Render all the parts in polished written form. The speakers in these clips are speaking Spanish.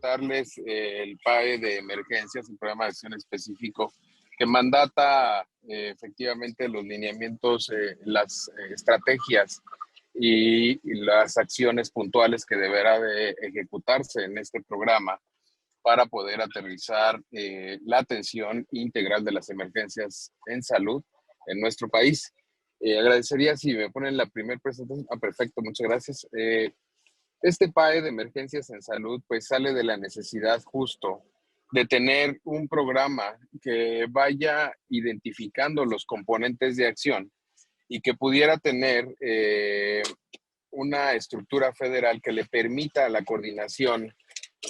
comentarles el PAE de emergencias, el programa de acción específico, que mandata efectivamente los lineamientos, las estrategias y las acciones puntuales que deberá de ejecutarse en este programa para poder aterrizar la atención integral de las emergencias en salud en nuestro país. Agradecería si me ponen la primera presentación. Perfecto, muchas gracias. Este PAE de emergencias en salud pues sale de la necesidad justo de tener un programa que vaya identificando los componentes de acción y que pudiera tener una estructura federal que le permita la coordinación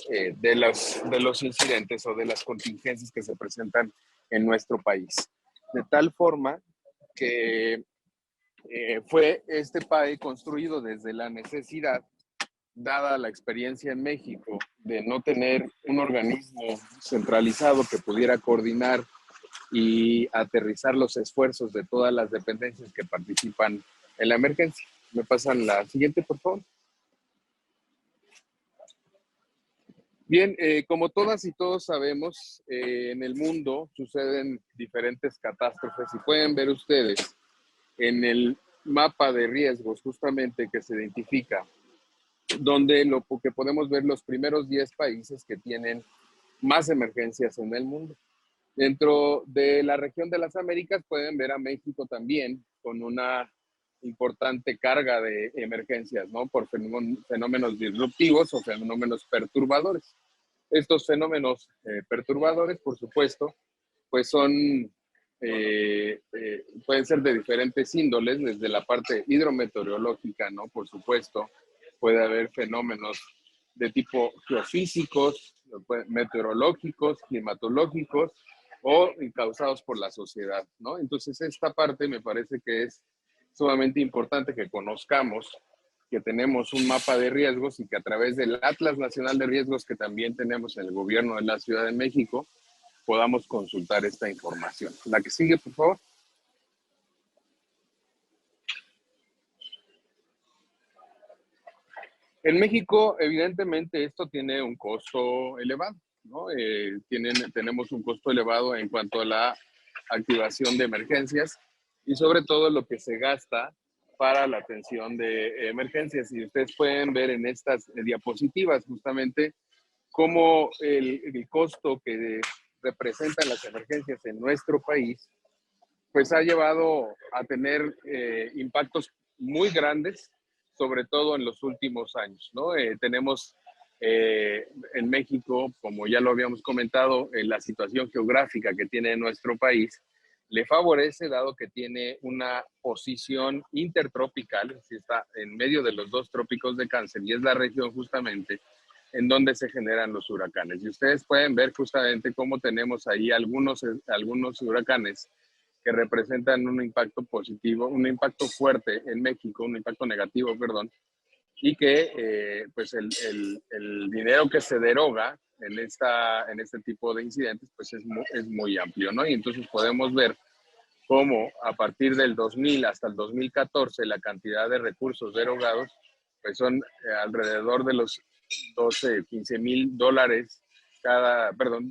de los incidentes o de las contingencias que se presentan en nuestro país. De tal forma que fue este PAE construido desde la necesidad, dada la experiencia en México, de no tener un organismo centralizado que pudiera coordinar y aterrizar los esfuerzos de todas las dependencias que participan en la emergencia. ¿Me pasan la siguiente, por favor? Bien, como todas y todos sabemos, en el mundo suceden diferentes catástrofes y pueden ver ustedes en el mapa de riesgos justamente que se identifica, donde lo que podemos ver los primeros 10 países que tienen más emergencias en el mundo. Dentro de la región de las Américas pueden ver a México también con una importante carga de emergencias, ¿no? Por fenómenos disruptivos o fenómenos perturbadores. Estos fenómenos perturbadores, por supuesto, pues pueden ser de diferentes índoles, desde la parte hidrometeorológica, ¿no? Por supuesto, puede haber fenómenos de tipo geofísicos, meteorológicos, climatológicos o causados por la sociedad, ¿no? Entonces, esta parte me parece que es sumamente importante que conozcamos, que tenemos un mapa de riesgos y que a través del Atlas Nacional de Riesgos que también tenemos en el gobierno de la Ciudad de México, podamos consultar esta información. La que sigue, por favor. En México, evidentemente, esto tiene un costo elevado, ¿no? Tenemos un costo elevado en cuanto a la activación de emergencias y sobre todo lo que se gasta para la atención de emergencias. Y ustedes pueden ver en estas diapositivas justamente cómo el costo que representan las emergencias en nuestro país, pues ha llevado a tener impactos muy grandes, sobre todo en los últimos años, ¿no? Tenemos en México, como ya lo habíamos comentado, la situación geográfica que tiene nuestro país le favorece, dado que tiene una posición intertropical, es decir, está en medio de los dos trópicos de Cáncer y es la región justamente en donde se generan los huracanes. Y ustedes pueden ver justamente cómo tenemos ahí algunos huracanes que representan un impacto positivo, un impacto fuerte en México, un impacto negativo, perdón, y que pues el dinero que se deroga en este tipo de incidentes pues es muy amplio, ¿no? Y entonces podemos ver cómo a partir del 2000 hasta el 2014 la cantidad de recursos derogados pues son alrededor de los 12, 15 mil dólares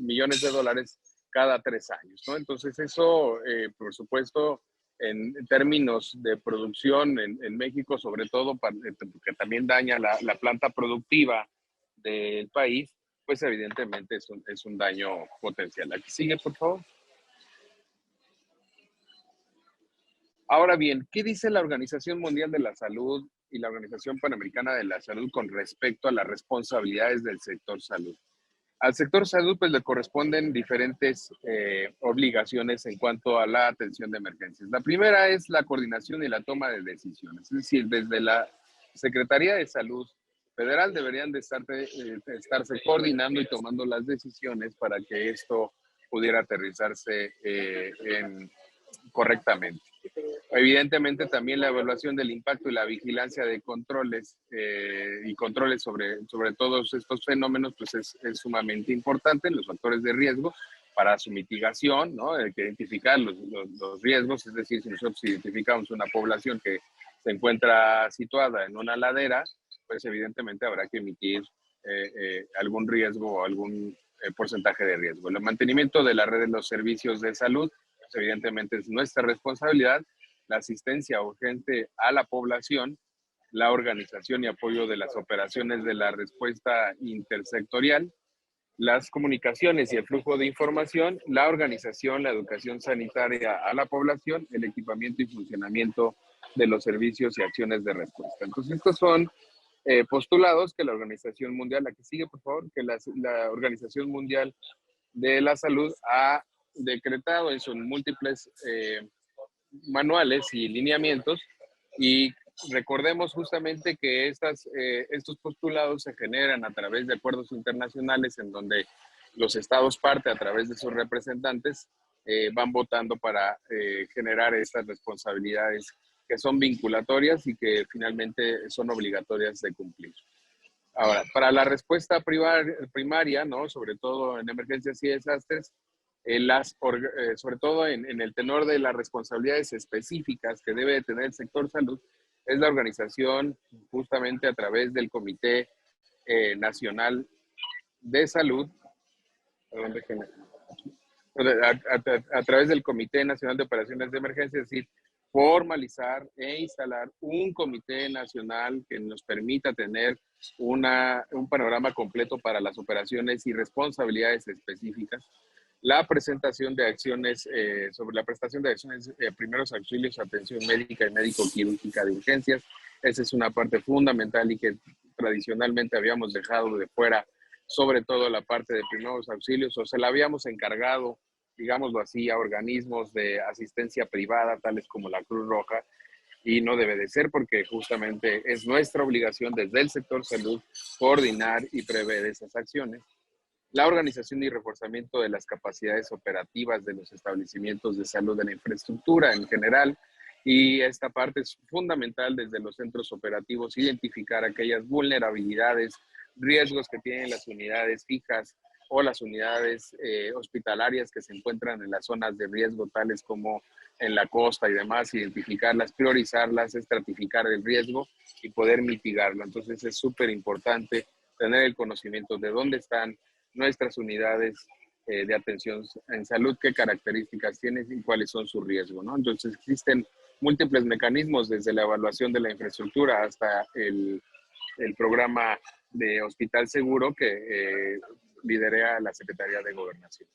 millones de dólares cada 3 años, ¿no? Entonces eso, por supuesto, en términos de producción en México, sobre todo, porque también daña la planta productiva del país, pues evidentemente es un daño potencial. Aquí sigue, por favor. Ahora bien, ¿qué dice la Organización Mundial de la Salud y la Organización Panamericana de la Salud con respecto a las responsabilidades del sector salud? Al sector salud pues le corresponden diferentes obligaciones en cuanto a la atención de emergencias. La primera es la coordinación y la toma de decisiones, es decir, desde la Secretaría de Salud Federal deberían de estarse coordinando y tomando las decisiones para que esto pudiera aterrizarse correctamente. Evidentemente también la evaluación del impacto y la vigilancia de controles y controles sobre todos estos fenómenos pues es sumamente importante, los factores de riesgo para su mitigación, ¿no? Hay que identificar los riesgos, es decir, si nosotros identificamos una población que se encuentra situada en una ladera, pues evidentemente habrá que emitir algún riesgo o algún porcentaje de riesgo. El mantenimiento de la red de los servicios de salud, pues evidentemente es nuestra responsabilidad, la asistencia urgente a la población, la organización y apoyo de las operaciones de la respuesta intersectorial, las comunicaciones y el flujo de información, la organización, la educación sanitaria a la población, el equipamiento y funcionamiento de los servicios y acciones de respuesta. Entonces, estos son postulados que la Organización Mundial, la que sigue, por favor, que la Organización Mundial de la Salud ha decretado en sus múltiples manuales y lineamientos, y recordemos justamente que estos postulados se generan a través de acuerdos internacionales en donde los estados parte a través de sus representantes van votando para generar estas responsabilidades que son vinculatorias y que finalmente son obligatorias de cumplir. Ahora, para la respuesta primaria, ¿no? Sobre todo en emergencias y desastres, sobre todo en el tenor de las responsabilidades específicas que debe tener el sector salud, es la organización justamente a través del Comité Nacional de Salud, a través del Comité Nacional de Operaciones de Emergencia, es decir, formalizar e instalar un comité nacional que nos permita tener un panorama completo para las operaciones y responsabilidades específicas, la presentación de acciones sobre la prestación de acciones, primeros auxilios, atención médica y médico-quirúrgica de urgencias. Esa es una parte fundamental y que tradicionalmente habíamos dejado de fuera, sobre todo la parte de primeros auxilios, o se la habíamos encargado, digámoslo así, a organismos de asistencia privada, tales como la Cruz Roja, y no debe de ser porque justamente es nuestra obligación desde el sector salud coordinar y prever esas acciones. La organización y reforzamiento de las capacidades operativas de los establecimientos de salud, de la infraestructura en general, y esta parte es fundamental desde los centros operativos, identificar aquellas vulnerabilidades, riesgos que tienen las unidades fijas o las unidades hospitalarias que se encuentran en las zonas de riesgo, tales como en la costa y demás, identificarlas, priorizarlas, estratificar el riesgo y poder mitigarlo. Entonces es súper importante tener el conocimiento de dónde están nuestras unidades de atención en salud, qué características tienen y cuáles son sus riesgos, ¿no? Entonces existen múltiples mecanismos desde la evaluación de la infraestructura hasta el programa de Hospital Seguro que lidera la Secretaría de Gobernación.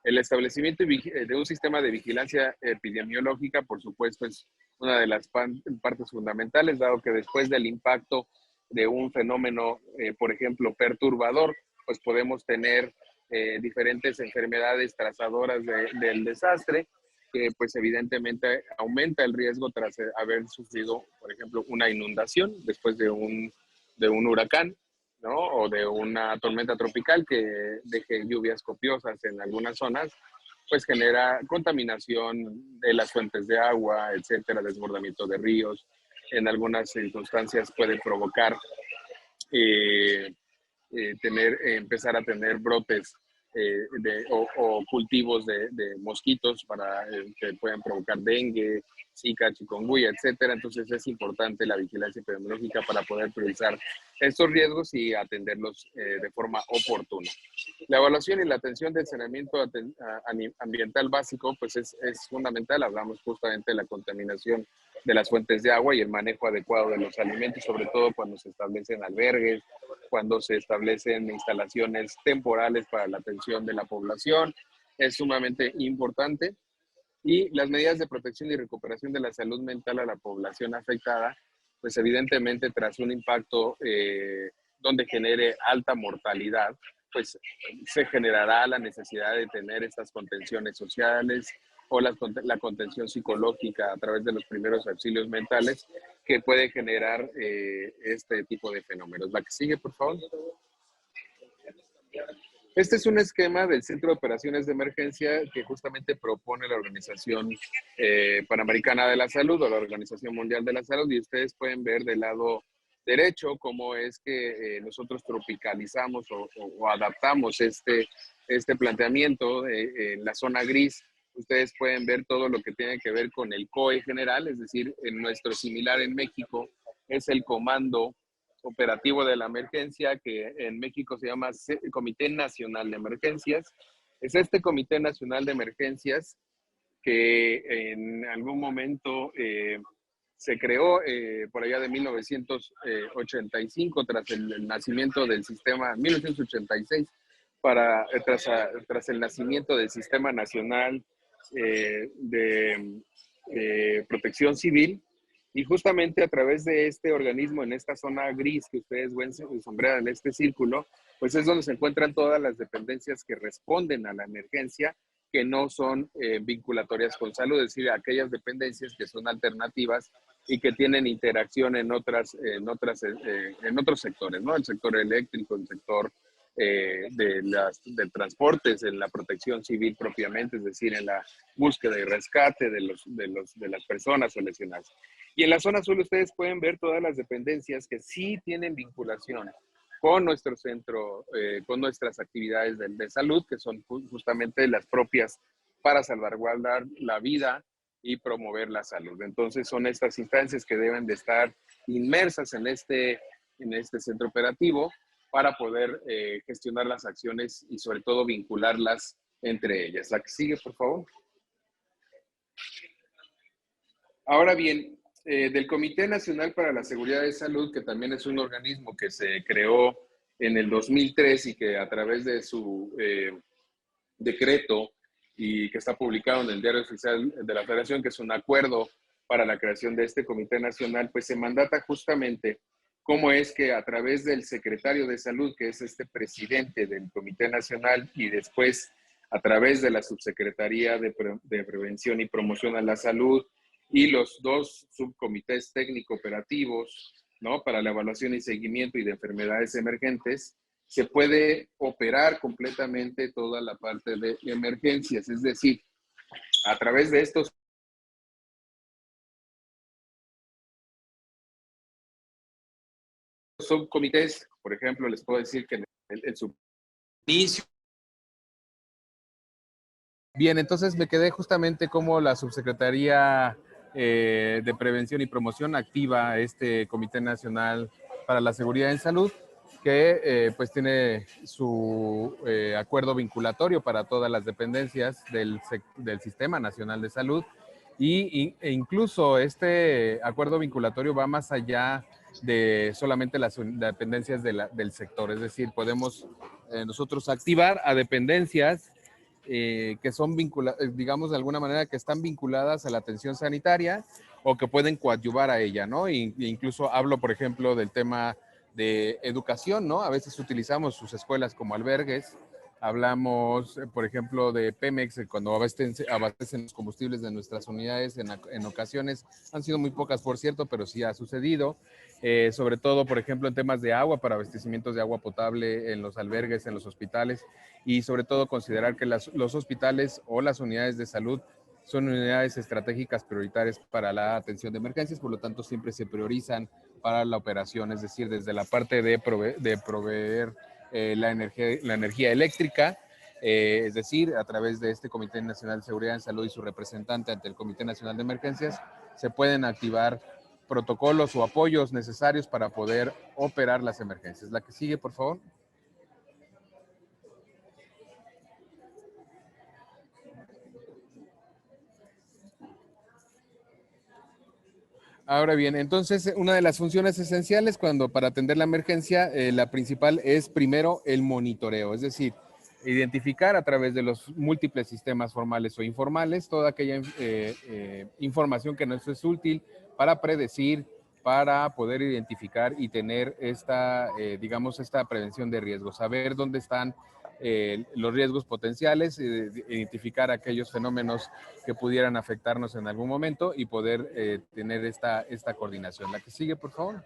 El establecimiento de un sistema de vigilancia epidemiológica, por supuesto, es una de las partes fundamentales, dado que después del impacto de un fenómeno, por ejemplo, perturbador, pues podemos tener diferentes enfermedades trazadoras del desastre, que pues evidentemente aumenta el riesgo tras haber sufrido, por ejemplo, una inundación después de un huracán, ¿no? O de una tormenta tropical que deje lluvias copiosas en algunas zonas, pues genera contaminación de las fuentes de agua, etcétera, desbordamiento de ríos. En algunas circunstancias puede provocar empezar a tener brotes o cultivos de mosquitos que puedan provocar dengue, zika, chikungunya, etcétera. Entonces es importante la vigilancia epidemiológica para poder priorizar estos riesgos y atenderlos de forma oportuna. La evaluación y la atención del saneamiento ambiental básico pues es fundamental. Hablamos justamente de la contaminación de las fuentes de agua y el manejo adecuado de los alimentos, sobre todo cuando se establecen albergues, cuando se establecen instalaciones temporales para la atención de la población. Es sumamente importante. Y las medidas de protección y recuperación de la salud mental a la población afectada, pues evidentemente tras un impacto donde genere alta mortalidad, pues se generará la necesidad de tener estas contenciones sociales o la contención psicológica a través de los primeros auxilios mentales que puede generar este tipo de fenómenos. La que sigue, por favor. Este es un esquema del Centro de Operaciones de Emergencia que justamente propone la Organización Panamericana de la Salud o la Organización Mundial de la Salud, y ustedes pueden ver del lado derecho cómo es que nosotros tropicalizamos o adaptamos este planteamiento en la zona gris. Ustedes pueden ver todo lo que tiene que ver con el COE general, es decir, en nuestro similar en México es el Comando operativo de la emergencia, que en México se llama Comité Nacional de Emergencias. Es este Comité Nacional de Emergencias que en algún momento se creó por allá de 1985, tras el nacimiento del sistema, 1986, tras el nacimiento del Sistema Nacional de Protección Civil. Y justamente a través de este organismo, en esta zona gris que ustedes ven sombreada en este círculo, pues es donde se encuentran todas las dependencias que responden a la emergencia, que no son vinculatorias con salud, es decir, aquellas dependencias que son alternativas y que tienen interacción en otros sectores, ¿no? El sector eléctrico, el sector de transportes, en la protección civil propiamente, es decir, en la búsqueda y rescate de las personas o lesionadas. Y en la zona azul ustedes pueden ver todas las dependencias que sí tienen vinculación con nuestro centro, con nuestras actividades de salud, que son justamente las propias para salvaguardar la vida y promover la salud. Entonces son estas instancias que deben de estar inmersas en este centro operativo para poder gestionar las acciones y sobre todo vincularlas entre ellas. La que sigue, por favor. Ahora bien, del Comité Nacional para la Seguridad de Salud, que también es un organismo que se creó en el 2003 y que a través de su decreto y que está publicado en el Diario Oficial de la Federación, que es un acuerdo para la creación de este Comité Nacional, pues se mandata justamente cómo es que a través del secretario de Salud, que es este presidente del Comité Nacional, y después a través de la Subsecretaría de Prevención y Promoción a la Salud y los dos subcomités técnico-operativos, ¿no?, para la evaluación y seguimiento y de enfermedades emergentes, se puede operar completamente toda la parte de emergencias. Es decir, a través de estos subcomités, por ejemplo, les puedo decir que en su inicio. Bien, entonces me quedé justamente como la Subsecretaría de Prevención y Promoción activa este Comité Nacional para la Seguridad en Salud, que pues tiene su acuerdo vinculatorio para todas las dependencias del Sistema Nacional de Salud e incluso este acuerdo vinculatorio va más allá de solamente las dependencias del sector, es decir, podemos nosotros activar a dependencias que son digamos de alguna manera que están vinculadas a la atención sanitaria o que pueden coadyuvar a ella, ¿no? Incluso hablo, por ejemplo, del tema de educación, ¿no? A veces utilizamos sus escuelas como albergues. Hablamos, por ejemplo, de Pemex, cuando abastecen los combustibles de nuestras unidades en ocasiones. Han sido muy pocas, por cierto, pero sí ha sucedido. Sobre todo, por ejemplo, en temas de agua, para abastecimientos de agua potable en los albergues, en los hospitales, y sobre todo considerar que los hospitales o las unidades de salud son unidades estratégicas prioritarias para la atención de emergencias, por lo tanto siempre se priorizan para la operación, es decir, desde la parte de proveer la energía eléctrica, es decir, a través de este Comité Nacional de Seguridad en Salud y su representante ante el Comité Nacional de Emergencias, se pueden activar protocolos o apoyos necesarios para poder operar las emergencias. La que sigue, por favor. Ahora bien, entonces una de las funciones esenciales para atender la emergencia, la principal es primero el monitoreo, es decir, identificar a través de los múltiples sistemas formales o informales toda aquella información que nos es útil para predecir, para poder identificar y tener digamos, esta prevención de riesgos, saber dónde están los riesgos potenciales, identificar aquellos fenómenos que pudieran afectarnos en algún momento y poder tener esta coordinación. La que sigue, por favor.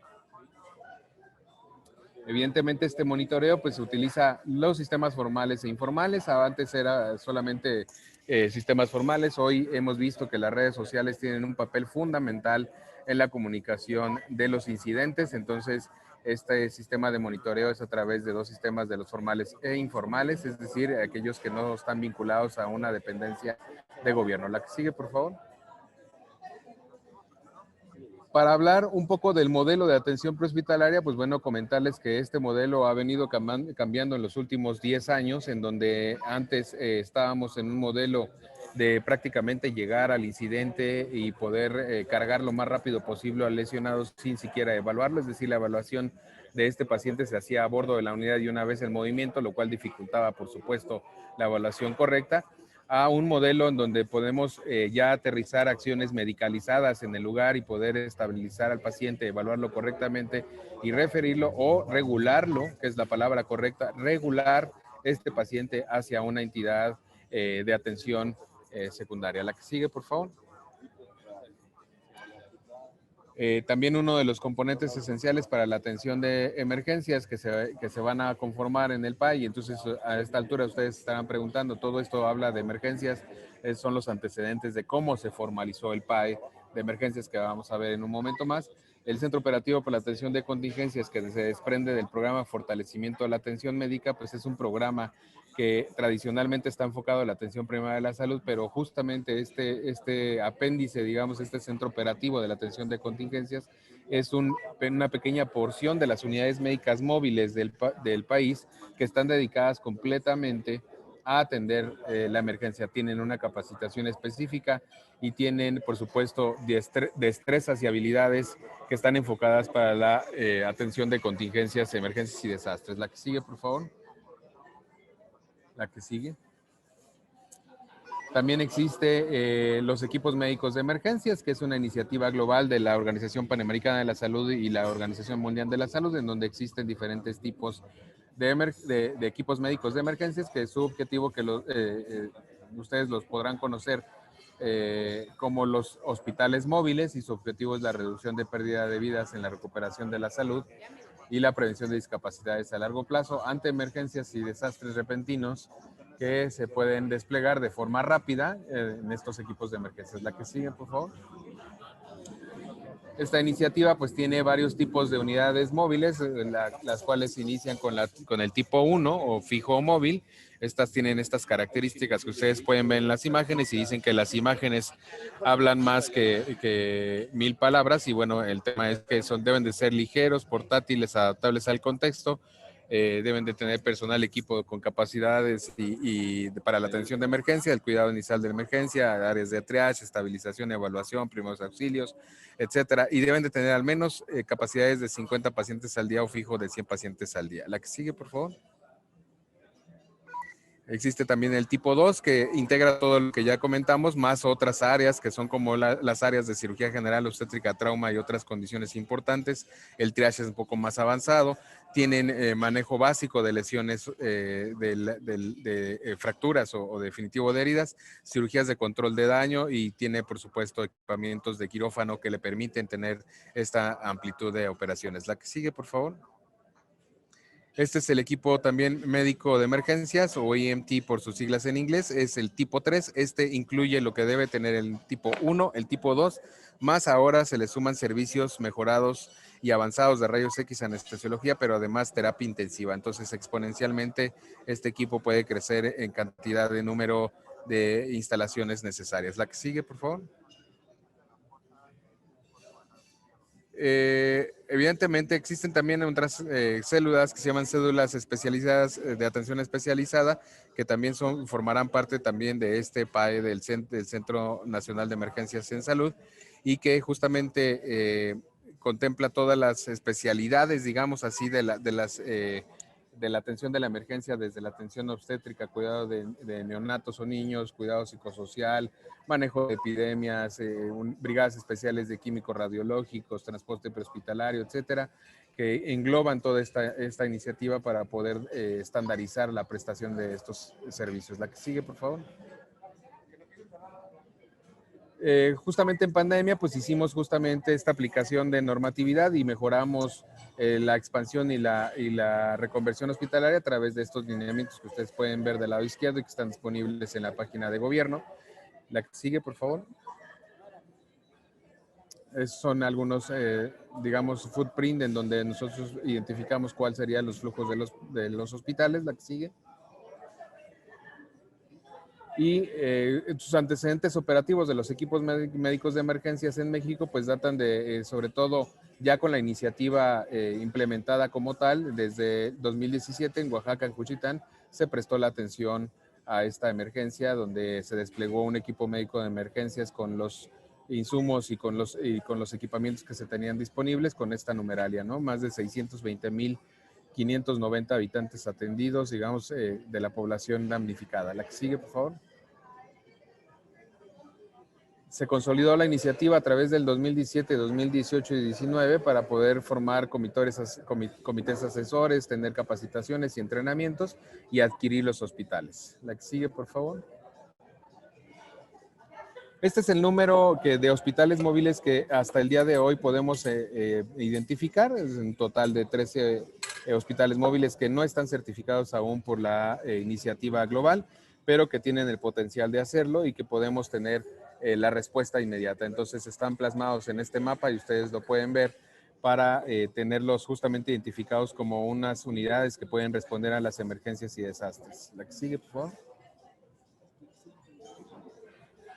Evidentemente este monitoreo pues utiliza los sistemas formales e informales. Antes era solamente sistemas formales. Hoy hemos visto que las redes sociales tienen un papel fundamental en la comunicación de los incidentes. Entonces este sistema de monitoreo es a través de dos sistemas, de los formales e informales, es decir, aquellos que no están vinculados a una dependencia de gobierno. La que sigue, por favor. Para hablar un poco del modelo de atención prehospitalaria, pues bueno, comentarles que este modelo ha venido cambiando en los últimos 10 años, en donde antes estábamos en un modelo de prácticamente llegar al incidente y poder cargar lo más rápido posible al lesionado sin siquiera evaluarlo, es decir, la evaluación de este paciente se hacía a bordo de la unidad y una vez en movimiento, lo cual dificultaba, por supuesto, la evaluación correcta, a un modelo en donde podemos ya aterrizar acciones medicalizadas en el lugar y poder estabilizar al paciente, evaluarlo correctamente y referirlo o regularlo, que es la palabra correcta, regular este paciente hacia una entidad de atención secundaria. La que sigue, por favor. También uno de los componentes esenciales para la atención de emergencias que se van a conformar en el PAI. Entonces, a esta altura ustedes estarán preguntando, todo esto habla de emergencias, son los antecedentes de cómo se formalizó el PAI de emergencias que vamos a ver en un momento más. El Centro Operativo para la Atención de Contingencias, que se desprende del programa Fortalecimiento de la Atención Médica, pues es un programa que tradicionalmente está enfocado en la atención primaria de la salud, pero justamente este apéndice, digamos, este centro operativo de la atención de contingencias, es una pequeña porción de las unidades médicas móviles del país que están dedicadas completamente a atender la emergencia. Tienen una capacitación específica y tienen, por supuesto, destrezas y habilidades que están enfocadas para la atención de contingencias, emergencias y desastres. La que sigue, por favor. La que sigue. También existe los equipos médicos de emergencias, que es una iniciativa global de la Organización Panamericana de la Salud y la Organización Mundial de la Salud, en donde existen diferentes tipos de equipos médicos de emergencias, que es su objetivo, que ustedes los podrán conocer como los hospitales móviles, y su objetivo es la reducción de pérdida de vidas en la recuperación de la salud y la prevención de discapacidades a largo plazo ante emergencias y desastres repentinos que se pueden desplegar de forma rápida en estos equipos de emergencias. La que sigue, por favor. Esta iniciativa pues tiene varios tipos de unidades móviles, las cuales inician con el tipo 1 o fijo o móvil. Estas tienen estas características que ustedes pueden ver en las imágenes y dicen que las imágenes hablan más que 1000 palabras, y bueno, el tema es que deben de ser ligeros, portátiles, adaptables al contexto. Deben de tener personal, equipo con capacidades y para la atención de emergencia, el cuidado inicial de emergencia, áreas de triage, estabilización, evaluación, primeros auxilios, etcétera. Y deben de tener al menos capacidades de 50 pacientes al día o fijo de 100 pacientes al día. La que sigue, por favor. Existe también el tipo 2, que integra todo lo que ya comentamos, más otras áreas que son como las áreas de cirugía general, obstétrica, trauma y otras condiciones importantes. El triage es un poco más avanzado. Tienen manejo básico de lesiones, de fracturas o definitivo de heridas, cirugías de control de daño, y tiene, por supuesto, equipamientos de quirófano que le permiten tener esta amplitud de operaciones. La que sigue, por favor. Este es el equipo también médico de emergencias, o EMT por sus siglas en inglés. Es el tipo 3. Este incluye lo que debe tener el tipo 1, el tipo 2, más ahora se le suman servicios mejorados y avanzados de rayos X, anestesiología, pero además terapia intensiva. Entonces, exponencialmente, este equipo puede crecer en cantidad de número de instalaciones necesarias. La que sigue, por favor. Evidentemente existen también otras células que se llaman células especializadas de atención especializada, que también formarán parte también de este PAE del Centro Nacional de Emergencias en Salud, y que justamente contempla todas las especialidades, digamos así, de la atención de la emergencia, desde la atención obstétrica, cuidado de neonatos o niños, cuidado psicosocial, manejo de epidemias, brigadas especiales de químicos radiológicos, transporte prehospitalario, etcétera, que engloban toda esta iniciativa para poder estandarizar la prestación de estos servicios. La que sigue, por favor. Justamente en pandemia, pues hicimos justamente esta aplicación de normatividad y mejoramos la expansión y la reconversión hospitalaria a través de estos lineamientos que ustedes pueden ver del lado izquierdo y que están disponibles en la página de gobierno. La que sigue, por favor. Son algunos, digamos, footprint en donde nosotros identificamos cuáles serían los flujos de los hospitales. La que sigue. y sus antecedentes operativos de los equipos médicos de emergencias en México pues datan de, sobre todo, ya con la iniciativa implementada como tal, desde 2017 en Oaxaca, en Juchitán, se prestó la atención a esta emergencia, donde se desplegó un equipo médico de emergencias con los insumos y con los equipamientos que se tenían disponibles con esta numeralia, ¿no? Más de 620,590 habitantes atendidos, digamos, de la población damnificada. La que sigue, por favor. Se consolidó la iniciativa a través del 2017, 2018 y 2019 para poder formar comités asesores, tener capacitaciones y entrenamientos y adquirir los hospitales. La que sigue, por favor. Este es el número de hospitales móviles que hasta el día de hoy podemos identificar. Es un total de 13 hospitales móviles que no están certificados aún por la iniciativa global, pero que tienen el potencial de hacerlo y que podemos tener la respuesta inmediata. Entonces están plasmados en este mapa y ustedes lo pueden ver para tenerlos justamente identificados como unas unidades que pueden responder a las emergencias y desastres. La que sigue, por favor.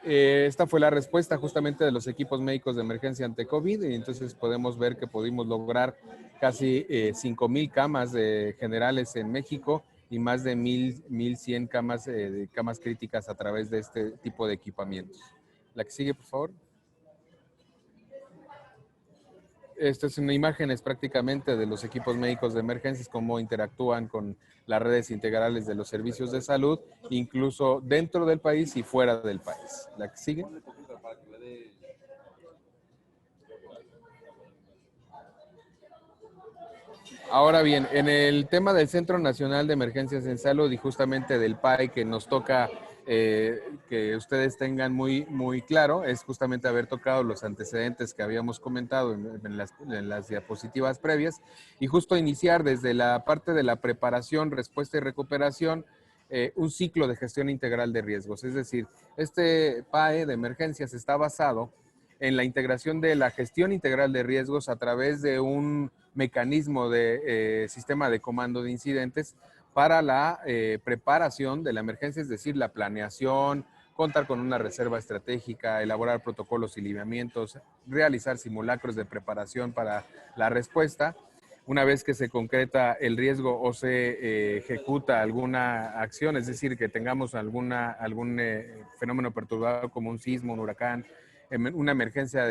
Esta fue la respuesta justamente de los equipos médicos de emergencia ante COVID y entonces podemos ver que pudimos lograr casi 5,000 camas generales en México y más de 1,100 camas, de camas críticas a través de este tipo de equipamientos. La que sigue, por favor. Esta es una imagen prácticamente de los equipos médicos de emergencias, cómo interactúan con las redes integrales de los servicios de salud, incluso dentro del país y fuera del país. La que sigue. Ahora bien, en el tema del Centro Nacional de Emergencias en Salud y justamente del PAE que nos toca que ustedes tengan muy claro, es justamente haber tocado los antecedentes que habíamos comentado en las diapositivas previas y justo iniciar desde la parte de la preparación, respuesta y recuperación, un ciclo de gestión integral de riesgos. Es decir, este PAE de emergencias está basado en la integración de la gestión integral de riesgos a través de un mecanismo de sistema de comando de incidentes para la preparación de la emergencia, es decir, la planeación, contar con una reserva estratégica, elaborar protocolos y lineamientos, realizar simulacros de preparación para la respuesta. Una vez que se concreta el riesgo o se ejecuta alguna acción, es decir, que tengamos algún fenómeno perturbador como un sismo, un huracán, una emergencia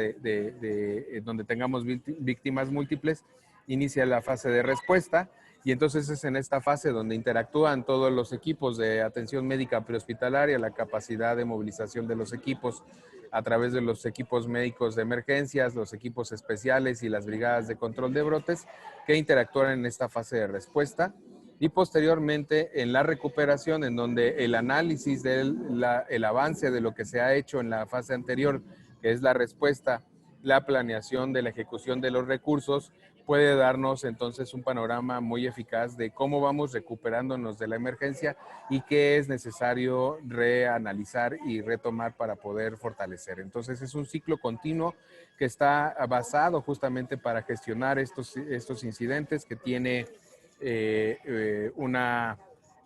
donde tengamos víctimas múltiples, inicia la fase de respuesta y entonces es en esta fase donde interactúan todos los equipos de atención médica prehospitalaria, la capacidad de movilización de los equipos a través de los equipos médicos de emergencias, los equipos especiales y las brigadas de control de brotes que interactúan en esta fase de respuesta y posteriormente en la recuperación, en donde el análisis del avance de lo que se ha hecho en la fase anterior, que es la respuesta, la planeación de la ejecución de los recursos, puede darnos entonces un panorama muy eficaz de cómo vamos recuperándonos de la emergencia y qué es necesario reanalizar y retomar para poder fortalecer. Entonces es un ciclo continuo que está basado justamente para gestionar estos incidentes, que tiene una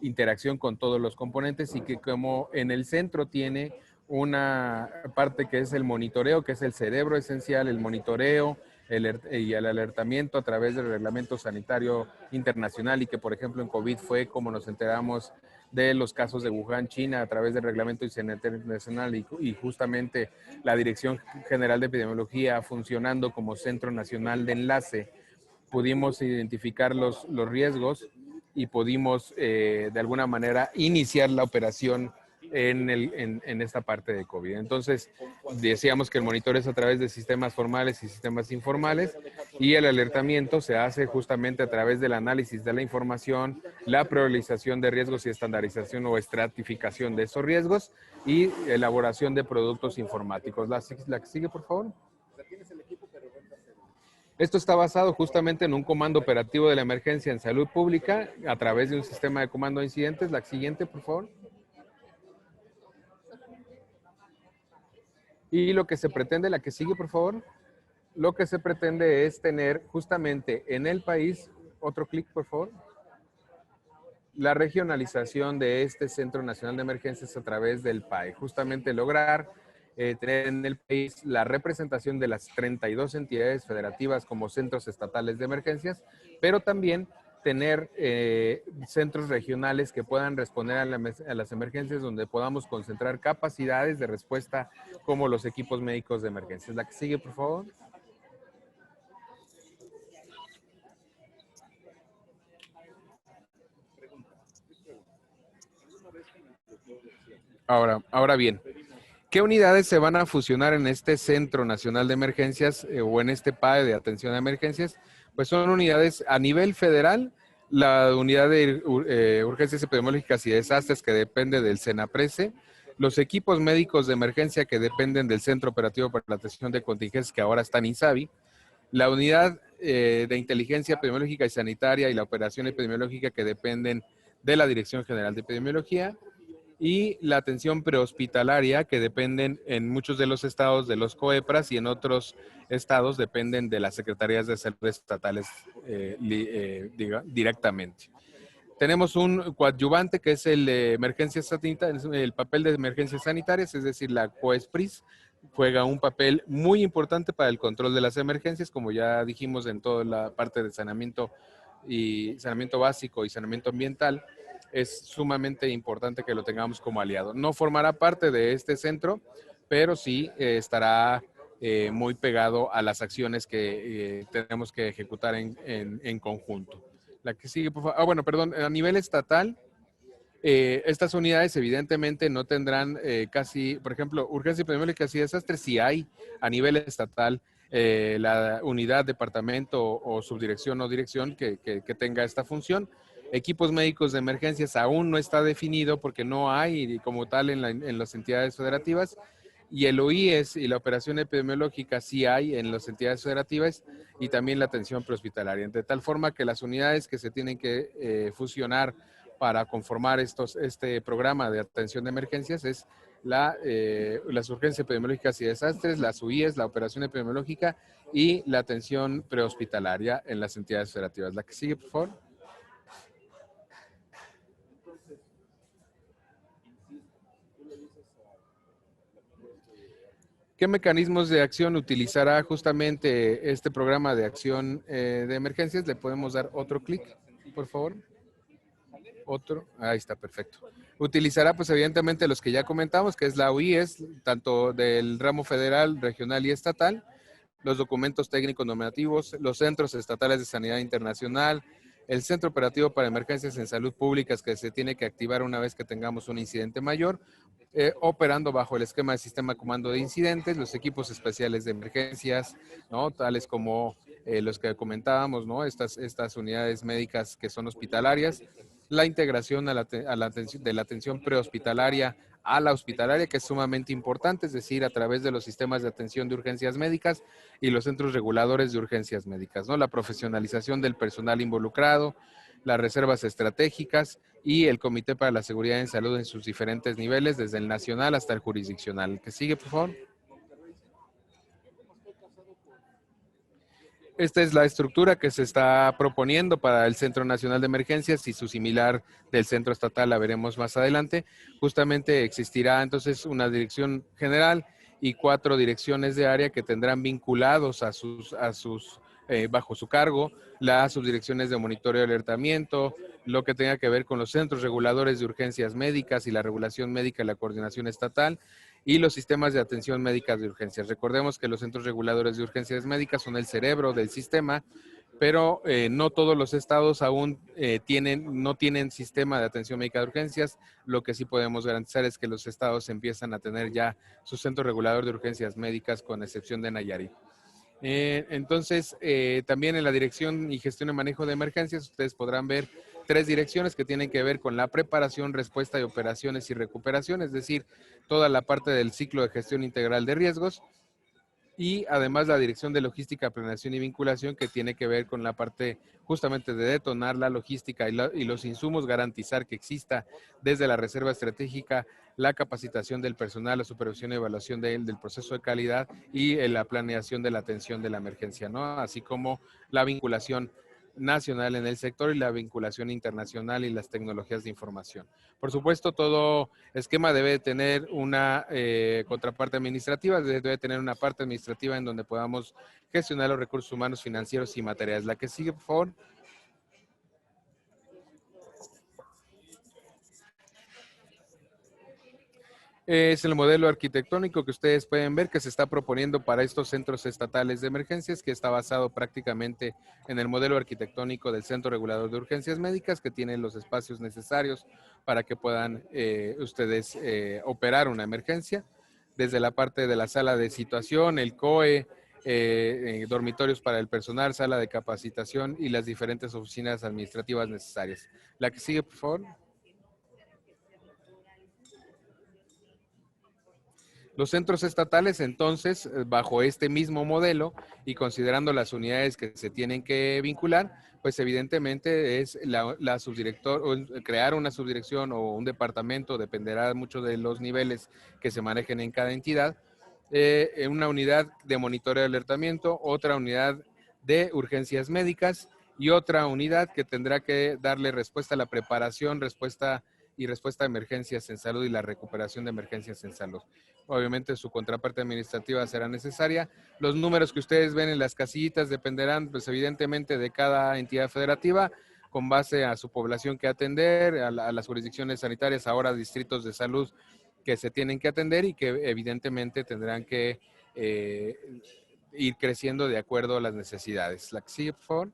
interacción con todos los componentes y que como en el centro tiene una parte que es el monitoreo, que es el cerebro esencial, el monitoreo y el alertamiento a través del reglamento sanitario internacional y que por ejemplo en COVID fue como nos enteramos de los casos de Wuhan, China, a través del reglamento sanitario internacional y justamente la Dirección General de Epidemiología funcionando como centro nacional de enlace, pudimos identificar los riesgos y pudimos de alguna manera iniciar la operación en esta parte de COVID. Entonces, decíamos que el monitoreo es a través de sistemas formales y sistemas informales y el alertamiento se hace justamente a través del análisis de la información, la priorización de riesgos y estandarización o estratificación de esos riesgos y elaboración de productos informáticos. La que sigue, por favor. Esto está basado justamente en un comando operativo de la emergencia en salud pública a través de un sistema de comando de incidentes. La siguiente, por favor. Y lo que se pretende, la que sigue, por favor. Lo que se pretende es tener justamente en el país, otro clic, por favor. la regionalización de este Centro Nacional de Emergencias a través del PAE. Justamente lograr tener en el país la representación de las 32 entidades federativas como centros estatales de emergencias, pero también tener centros regionales que puedan responder a las emergencias, donde podamos concentrar capacidades de respuesta como los equipos médicos de emergencias. La que sigue, por favor. Ahora bien, ¿qué unidades se van a fusionar en este Centro Nacional de Emergencias o en este PAE de atención a emergencias? Pues son unidades a nivel federal, la unidad de urgencias epidemiológicas y desastres que depende del CENAPRESE, los equipos médicos de emergencia que dependen del Centro Operativo para la Atención de Contingencias que ahora está en INSABI, la unidad de inteligencia epidemiológica y sanitaria y la operación epidemiológica que dependen de la Dirección General de Epidemiología, y la atención prehospitalaria, que dependen en muchos de los estados de los COEPRAS y en otros estados dependen de las secretarías de salud estatales directamente. Tenemos un coadyuvante que es el de emergencias sanitarias, el papel de emergencias sanitarias, es decir, la COESPRIS juega un papel muy importante para el control de las emergencias, como ya dijimos en toda la parte de saneamiento y saneamiento básico y saneamiento ambiental. Es sumamente importante que lo tengamos como aliado. No formará parte de este centro, pero sí estará muy pegado a las acciones que tenemos que ejecutar en conjunto. La que sigue, por favor. Bueno, perdón, a nivel estatal, estas unidades evidentemente no tendrán casi, por ejemplo, urgencia epidemiológica y desastres, si hay a nivel estatal la unidad, departamento o subdirección o dirección que tenga esta función. Equipos médicos de emergencias aún no está definido porque no hay como tal en las entidades federativas, y el OIES y la operación epidemiológica sí hay en las entidades federativas, y también la atención prehospitalaria, de tal forma que las unidades que se tienen que fusionar para conformar este programa de atención de emergencias es las urgencias epidemiológicas y desastres, las UIES, la operación epidemiológica y la atención prehospitalaria en las entidades federativas. La que sigue, por favor. ¿Qué mecanismos de acción utilizará justamente este programa de acción de emergencias? Le podemos dar otro clic, por favor. Otro, ahí está, perfecto. Utilizará pues evidentemente los que ya comentamos, que es la UIES, tanto del ramo federal, regional y estatal, los documentos técnicos normativos, los centros estatales de sanidad internacional, el Centro Operativo para Emergencias en Salud Públicas que se tiene que activar una vez que tengamos un incidente mayor, operando bajo el esquema de sistema de comando de incidentes, los equipos especiales de emergencias, ¿no? Tales como los que comentábamos, ¿no? Estas unidades médicas que son hospitalarias, la integración de la atención prehospitalaria a la hospitalaria, que es sumamente importante, es decir, a través de los sistemas de atención de urgencias médicas y los centros reguladores de urgencias médicas, ¿no? La profesionalización del personal involucrado, las reservas estratégicas y el Comité para la Seguridad en Salud en sus diferentes niveles, desde el nacional hasta el jurisdiccional. ¿Que sigue, por favor? Esta es la estructura que se está proponiendo para el Centro Nacional de Emergencias y su similar del Centro Estatal la veremos más adelante. Justamente existirá entonces una dirección general y 4 direcciones de área que tendrán vinculados bajo su cargo las subdirecciones de monitoreo y alertamiento, lo que tenga que ver con los centros reguladores de urgencias médicas y la regulación médica y la coordinación estatal, y los sistemas de atención médica de urgencias. Recordemos que los centros reguladores de urgencias médicas son el cerebro del sistema, pero no todos los estados aún no tienen sistema de atención médica de urgencias. Lo que sí podemos garantizar es que los estados empiezan a tener ya su centro regulador de urgencias médicas, con excepción de Nayarit. Entonces, también en la dirección y gestión y manejo de emergencias, ustedes podrán ver 3 direcciones que tienen que ver con la preparación, respuesta de operaciones y recuperación, es decir, toda la parte del ciclo de gestión integral de riesgos, y además la dirección de logística, planeación y vinculación, que tiene que ver con la parte justamente de detonar la logística y los insumos, garantizar que exista desde la reserva estratégica la capacitación del personal, la supervisión y evaluación del proceso de calidad y la planeación de la atención de la emergencia, ¿no? Así como la vinculación nacional en el sector y la vinculación internacional y las tecnologías de información. Por supuesto, todo esquema debe tener una contraparte administrativa, debe tener una parte administrativa en donde podamos gestionar los recursos humanos, financieros y materiales. La que sigue, por favor. Es el modelo arquitectónico que ustedes pueden ver que se está proponiendo para estos centros estatales de emergencias, que está basado prácticamente en el modelo arquitectónico del Centro Regulador de Urgencias Médicas, que tiene los espacios necesarios para que puedan ustedes operar una emergencia, desde la parte de la sala de situación, el COE, dormitorios para el personal, sala de capacitación y las diferentes oficinas administrativas necesarias. La que sigue, por favor. Los centros estatales, entonces, bajo este mismo modelo y considerando las unidades que se tienen que vincular, pues evidentemente es la subdirector, o crear una subdirección o un departamento, dependerá mucho de los niveles que se manejen en cada entidad, una unidad de monitoreo y alertamiento, otra unidad de urgencias médicas y otra unidad que tendrá que darle respuesta a la preparación, respuesta a emergencias en salud y la recuperación de emergencias en salud. Obviamente su contraparte administrativa será necesaria. Los números que ustedes ven en las casillitas dependerán, pues evidentemente, de cada entidad federativa, con base a su población que atender, a las jurisdicciones sanitarias, ahora distritos de salud que se tienen que atender y que evidentemente tendrán que ir creciendo de acuerdo a las necesidades. La que sigue, por favor.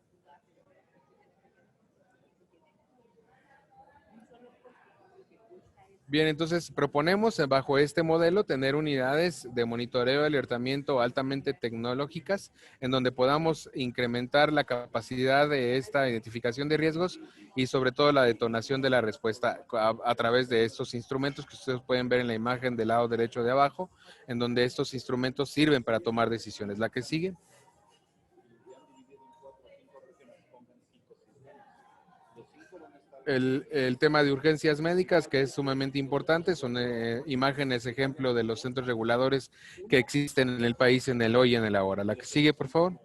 Bien, entonces proponemos bajo este modelo tener unidades de monitoreo y alertamiento altamente tecnológicas en donde podamos incrementar la capacidad de esta identificación de riesgos y sobre todo la detonación de la respuesta a través de estos instrumentos que ustedes pueden ver en la imagen del lado derecho de abajo, en donde estos instrumentos sirven para tomar decisiones. La que sigue. El tema de urgencias médicas, que es sumamente importante, son imágenes, ejemplo de los centros reguladores que existen en el país en el hoy y en el ahora. La que sigue, por favor.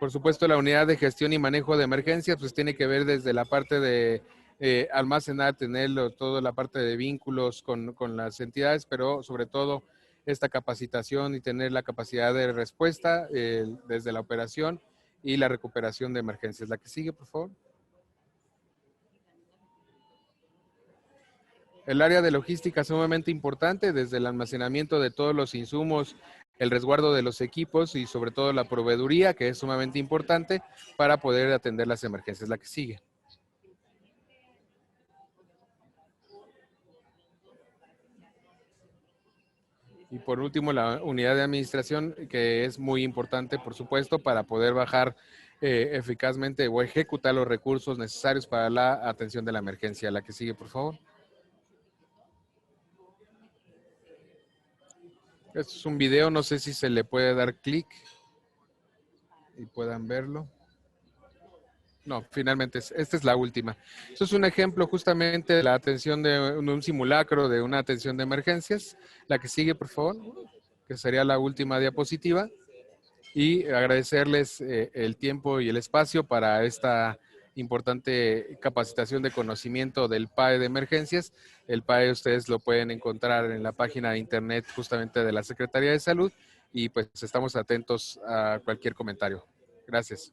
Por supuesto, la unidad de gestión y manejo de emergencias, pues tiene que ver desde la parte de almacenar, tenerlo, toda la parte de vínculos con las entidades, pero sobre todo esta capacitación y tener la capacidad de respuesta desde la operación y la recuperación de emergencias. La que sigue, por favor. El área de logística es sumamente importante, desde el almacenamiento de todos los insumos, el resguardo de los equipos y sobre todo la proveeduría, que es sumamente importante para poder atender las emergencias. La que sigue. Y por último, la unidad de administración, que es muy importante, por supuesto, para poder bajar eficazmente o ejecutar los recursos necesarios para la atención de la emergencia. La que sigue, por favor. Esto es un video, no sé si se le puede dar clic y puedan verlo. No, finalmente, esta es la última. Esto es un ejemplo justamente de la atención de un simulacro de una atención de emergencias. La que sigue, por favor, que sería la última diapositiva. Y agradecerles el tiempo y el espacio para esta importante capacitación de conocimiento del PAE de emergencias. El PAE ustedes lo pueden encontrar en la página de internet justamente de la Secretaría de Salud y pues estamos atentos a cualquier comentario. Gracias.